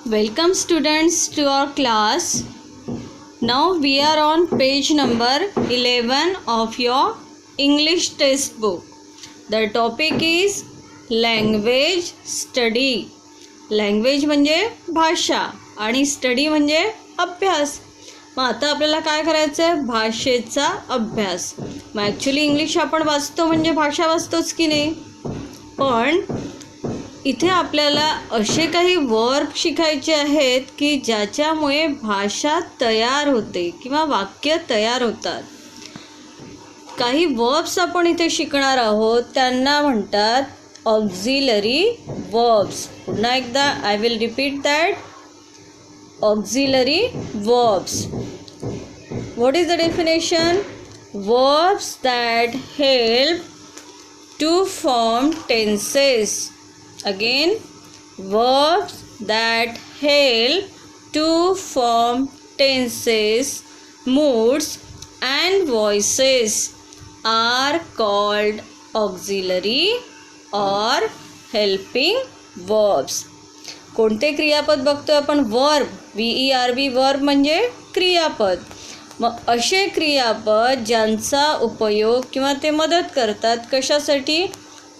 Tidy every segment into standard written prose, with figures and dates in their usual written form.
Welcome students to our class. Now we are on page number 11 of your English textbook. The topic is language study. Language म्हणजे भाषा आणि study म्हणजे अभ्यास. मग आता आपल्याला काय करायचं आहे? भाषेचा अभ्यास. मग ॲक्च्युली इंग्लिश आपण वाचतो म्हणजे भाषा वाचतोच की नाही, पण इथे आपल्याला असे काही वर्ब शिकायचे आहेत की ज्याच्यामुळे भाषा तयार होते किंवा वाक्य तयार होतात. काही वर्ब्स आपण इथे शिकणार आहोत, त्यांना म्हणतात ऑक्झिलरी वर्ब्स. पुन्हा एकदा I will repeat that. Auxiliary verbs. What is the definition? Verbs that help to form tenses. Again, verbs that help to form tenses, moods and voices are called auxiliary or helping verbs. कोणते क्रियापद बघतोय आपण? Verb. VERB verb म्हणजे क्रियापद. मग असे क्रियापद ज्यांचा उपयोग किंवा ते मदत करतात कशासाठी?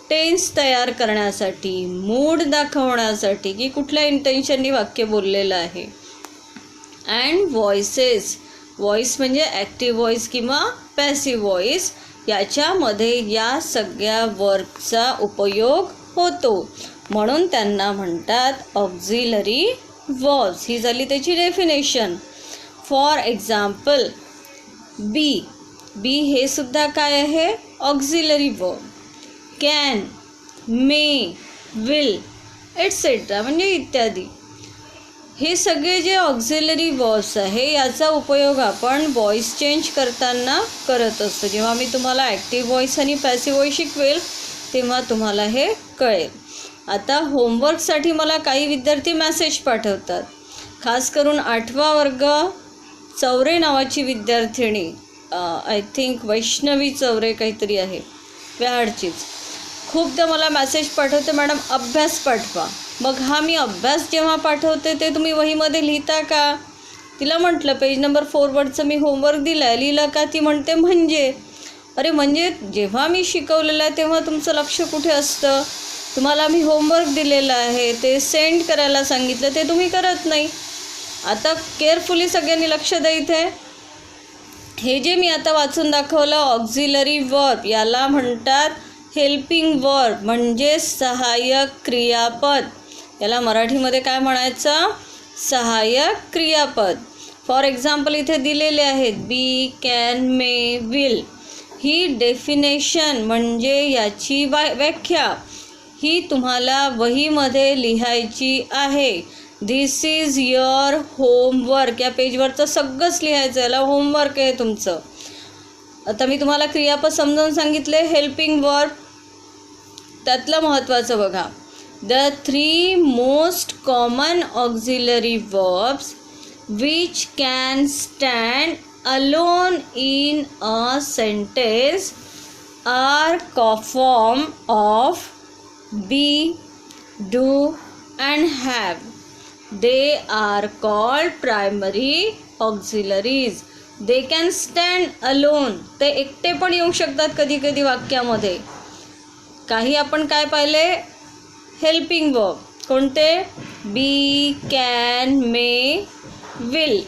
टेन्स तयार करण्यासाठी, मूड दाखवण्यासाठी की कुठल्या इंटेन्शननी वाक्य बोललेलं आहे. And voices. व्हॉइस म्हणजे ॲक्टिव्ह व्हॉइस किंवा पॅसिव्ह व्हॉइस. याच्यामध्ये या सगळ्या वर्बचा उपयोग होतो, म्हणून त्यांना म्हणतात ऑक्झिलरी वर्ब्स. ही झाली त्याची डेफिनेशन. फॉर एक्झाम्पल बी. बी हे सुद्धा काय आहे? Auxiliary verb. Can, may, will etcetera म्हणजे इत्यादी. हे सगळे जे ऑक्झिलरी वर्ब्स आहे याचा उपयोग आपण व्हॉइस चेंज करताना करत असतो. जेव्हा मी तुम्हाला ॲक्टिव्ह व्हॉइस आणि पॅसिव्ह व्हॉइस शिकवेल तेव्हा तुम्हाला हे कळेल. आता होमवर्कसाठी मला काही विद्यार्थी मेसेज पाठवतात, खास करून 8वा वर्ग चौरे नावाची विद्यार्थिनी, आय थिंक वैष्णवी चौरे काहीतरी आहे, व्याहाडचीच, खूपदा मला मेसेज पाठवते, मॅडम अभ्यास पाठवा. मग हा मी अभ्यास जेव्हा पाठवते ते तुम्ही वहीमध्ये लिहिता का? तिला म्हटलं पेज नंबर 4वरचं मी होमवर्क दिला आहे, लिहिलं का? ती म्हणते म्हणजे. अरे म्हणजे जेव्हा मी शिकवलेलं आहे तेव्हा तुमचं लक्ष कुठे असतं? तुम्हाला मी होमवर्क दिलेलं आहे, ते सेंड करायला सांगितलं, ते तुम्ही करत नाही. आता केअरफुली सगळ्यांनी लक्ष द्या इथे. हे जे मी आता वाचून दाखवलं ऑक्झिलरी वर्ब, याला म्हणतात हेल्पिंग वर्ब म्हणजे सहाय्यक क्रियापद. याला मराठीमध्ये काय म्हणायचं? सहाय्यक क्रियापद. फॉर एक्झाम्पल इथे दिलेले आहेत बी, कॅन, मे, विल. ही डेफिनेशन म्हणजे याची व्याख्या ही तुम्हाला वहीमध्ये लिहायची आहे. This is your homework. या पेजवरचं सगळंच लिहायचं, याला होमवर्क आहे तुमचं. आता मी तुम्हाला क्रियापद समजावून सांगितले. हेल्पिंग वर्ब त्यातलं महत्त्वाचं बघा. The 3 most common auxiliary verbs which can stand alone in a sentence are form of be, do and have. They are called primary auxiliaries. They can stand alone. ते एकटे पण येऊ शकतात कधी कधी वाक्यामध्ये. काही आपण काय पाहिले? Helping verb. कोणते? Be, can, may, will.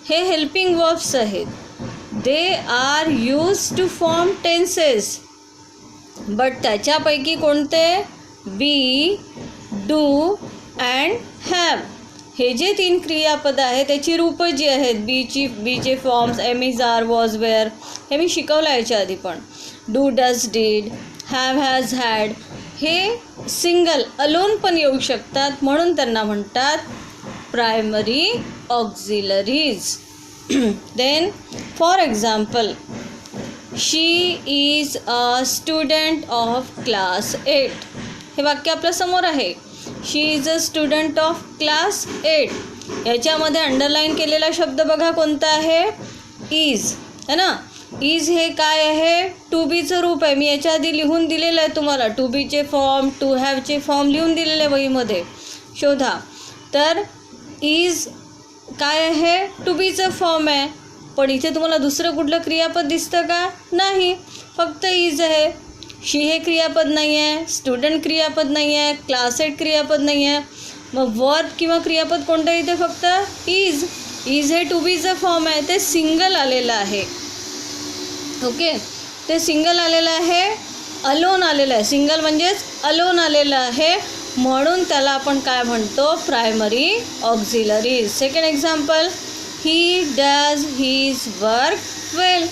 हे हेल्पिंग वर्ब्स आहेत. They are use to form tenses. But त्याच्यापैकी कोणते? Be, do and have. हे जे 3 क्रियापद आहेत त्याची रूपं जी आहेत, बीचे forms am is, are, was, were, हे मी शिकवलं याच्या आधी पण. Do, does, did, have, has, had हे सिंगल अलोन पण येऊ शकतात, म्हणून त्यांना म्हणतात primary auxiliaries. Then for example she is a student of class 8. हे वाक्य आपल्यासमोर आहे. She is a student of class 8. याच्यामध्ये अंडरलाईन केलेला शब्द बघा कोणता आहे? इज, है ना. इज हे काय आहे? टू बीचं रूप आहे. मी याच्या आधी लिहून दिलेलं आहे तुम्हाला. टू बीचे फॉर्म, टू हॅवचे फॉर्म लिहून दिलेले वहीमध्ये, शोधा. तर इज काय आहे, टू बीचं फॉर्म आहे. पण इथे तुम्हाला दुसरं कुठलं क्रियापद दिसतं का? नाही, फक्त इज आहे. शी हे क्रियापद नाही आहे, स्टुडंट क्रियापद नाही आहे, क्लासेट क्रियापद नाही आहे. मग वर्ब किंवा क्रियापद कोणतं इथे? फक्त इज. इज हे टू बीचं फॉर्म आहे, ते सिंगल आलेलं आहे. ओके, ते सिंगल आलेलं आहे, अलोन आलेलं आहे. सिंगल म्हणजेच अलोन आलेलं आहे, म्हणून त्याला आपण काय म्हणतो? Primary auxiliaries. Second example, he does his work well.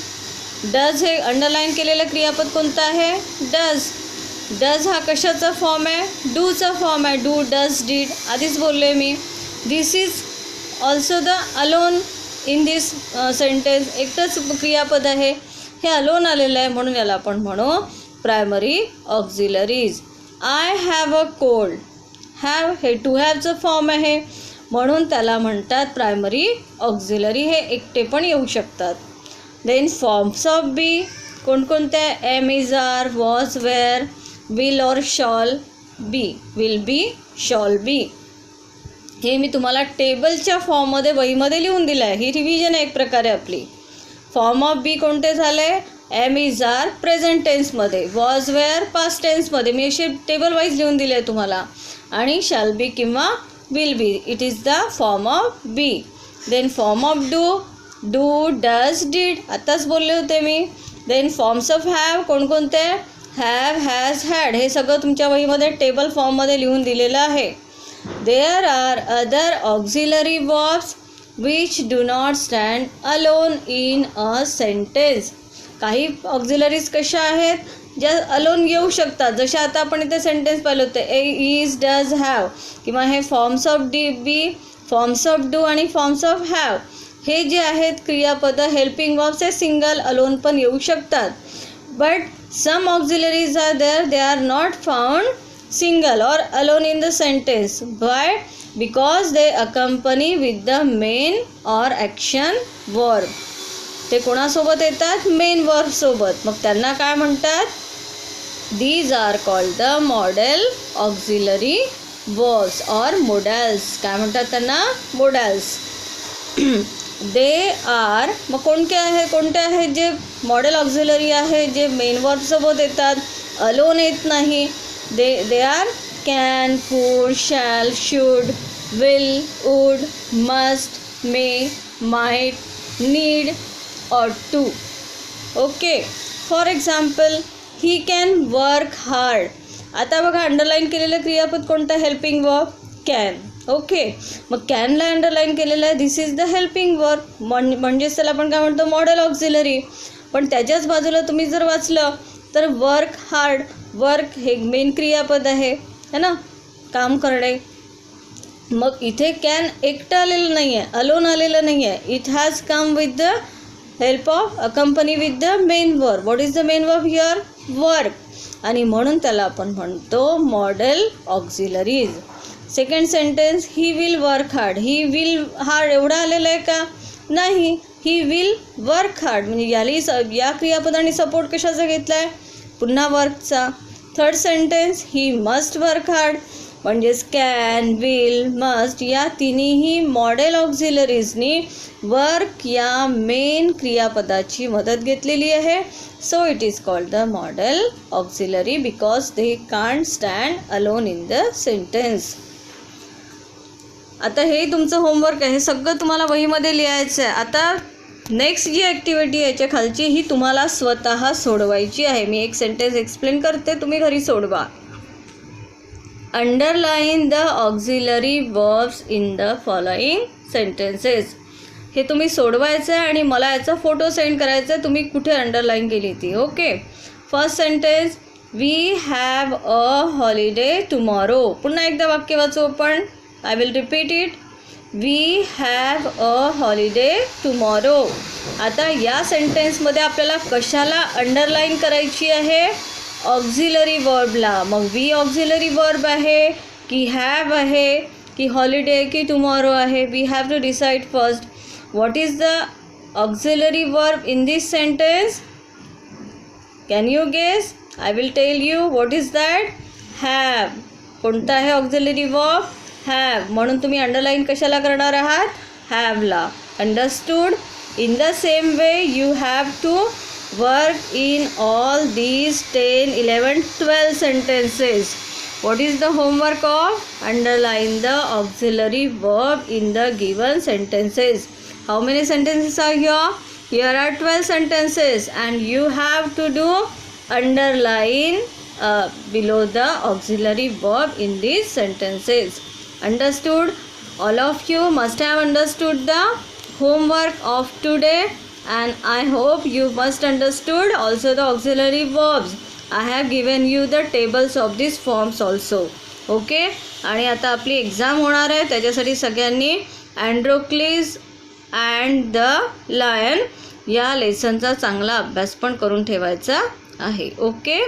Does हे अंडरलाईन केलेलं क्रियापद कोणतं आहे? डज. डज हा कशाचा फॉर्म आहे? डूचा फॉर्म आहे. डू, डज, डीड आधीच बोलले मी. This is also the alone in this sentence. एकटंच क्रियापद आहे, हे अलोन आलेलं आहे, म्हणून याला आपण म्हणू primary auxiliaries. I have a cold. Have हे टू हॅवचं फॉर्म आहे, म्हणून त्याला म्हणतात प्रायमरी ऑक्झिलरी. हे एकटे पण येऊ शकतात. देन फॉर्म्स ऑफ बी कोणकोणत्या? Am, is, are, was, were, will or shall be. Will be, shall be. हे मी तुम्हाला टेबलच्या फॉर्ममध्ये वहीमध्ये लिहून दिलं आहे. ही रिव्हिजन आहे एक प्रकारे आपली. फॉर्म ऑफ बी कोणते झाले? एम, इज, आर प्रेझेंट टेन्समध्ये, वॉज, वेअर पास्ट टेन्समध्ये. मी असे टेबल वाईज लिहून दिले आहे तुम्हाला. आणि शॅल बी किंवा will be, it is the form of be. Then form of do, do, does, did आत्ताच बोलले होते मी. देन फॉर्म्स ऑफ हॅव कोणकोणते? Have, has, had. हे सगळं तुमच्या वहीमध्ये टेबल फॉर्ममध्ये लिहून दिलेलं आहे. There are other auxiliary verbs which do not stand alone in a sentence. काही ऑक्झिलरीज कशा आहेत ज्या अलोन येऊ शकतात, जशा आता आपण इथे सेंटेन्स पाहिलं होतं, इज, डज, हॅव, किंवा हे forms of be, forms of do आणि फॉर्म्स ऑफ हॅव. हे जे आहेत क्रियापदं हेल्पिंग वर्ब्स, हे सिंगल अलोन पण येऊ शकतात. But some auxiliaries are there, they are not found single or alone in the sentence. Why? Because they accompany with the main or action verb. ते कोणासोबत येतात? मेन वर्ब सोबत. मग त्यांना काय म्हणतात? These are called the modal auxiliary verbs or modals. काय म्हणतात त्यांना? modals. They are, मग कोणते आहेत जे मॉडेल ऑक्झिलरी आहे, जे मेन वर्ब सोबत येतात, अलोन येत नाही? They are can, could, shall, should, will, would, must, may, might, need, ought to. Okay. For example, he can work hard. आता बघा अंडरलाईन केलेलं क्रियापद कोणतं? Helping verb can. ओके, मग कॅनला अंडरलाईन केलेलं आहे, this is the helping verb. म्हणजेच त्याला आपण काय म्हणतो? Model auxiliary. पण त्याच्याच बाजूला तुम्ही जर वाचलं तर वर्क हार्ड, वर्क हे मेन क्रियापद आहे, है ना, काम करणे. मग इथे कॅन एकटं आलेलं नाही आहे, अलोन आलेलं नाही आहे. It has come with the help of, अकंपनी with the main verb. What is the main verb here? Work. आणि म्हणून त्याला आपण म्हणतो model auxiliaries. Second sentence, he will work hard. He will hard एवढं आलेलं आहे का? नाही, ही विल वर्क हार्ड. म्हणजे या क्रियापदाने सपोर्ट कशाचा घेतला आहे? पुन्हा वर्कचा. Third sentence, he must work hard. म्हणजेच कॅन, विल, मस्ट या तिन्हीही मॉडेल ऑक्झिलरीजनी वर्क या मेन क्रियापदाची मदत घेतलेली आहे. So it is called the modal auxiliary because they can't stand alone in the sentence. आता हे तुमचं होमवर्क आहे, हे सगळं तुम्हाला वहीमध्ये लिहायचं आहे. आता नेक्स्ट जी ॲक्टिव्हिटी आहे याच्या खालची, ही तुम्हाला स्वतः सोडवायची आहे. मी एक सेंटेन्स एक्सप्लेन करते, तुम्ही घरी सोडवा. Underline the auxiliary verbs in the following sentences. हे तुम्ही सोडवायचं आहे आणि मला याचा फोटो सेंड करायचा आहे, तुम्ही कुठे अंडरलाईन केली ती. Okay. First sentence, we have a holiday tomorrow. पुन्हा एकदा वाक्य वाचू आपण. I will repeat it. We have a holiday tomorrow. आता या सेंटेन्समध्ये आपल्याला कशाला अंडरलाईन करायची आहे? ऑक्झिलरी वर्बला. मग वी ऑक्झिलरी वर्ब आहे की हॅव आहे की हॉलिडे की टुमॉरो आहे? We have to decide first. What is the auxiliary verb in this sentence? Can you guess? I will tell you. What is that? Have. कोणता आहे ऑक्झिलरी वर्ब? हॅव, म्हणून तुम्ही अंडरलाईन कशाला करणार आहात? हॅवला. Understood? In the same way you have to work in all these 10, 11, 12 sentences. What is the homework of? Underline the auxiliary verb in the given sentences. How many sentences are here? Here are 12 sentences and you have to do underline below the auxiliary verb in these sentences. Understood? All of you must have understood the homework of today, and I hope you must understood also the auxiliary verbs. I have given you the tables of these forms also. Okay? आणि आता आपली exam होणार आहे, त्याच्यासाठी सगळ्यांनी अँड्रोक्लिस and the lion या लेसनचा चांगला अभ्यास पण करून ठेवायचा आहे. ओके?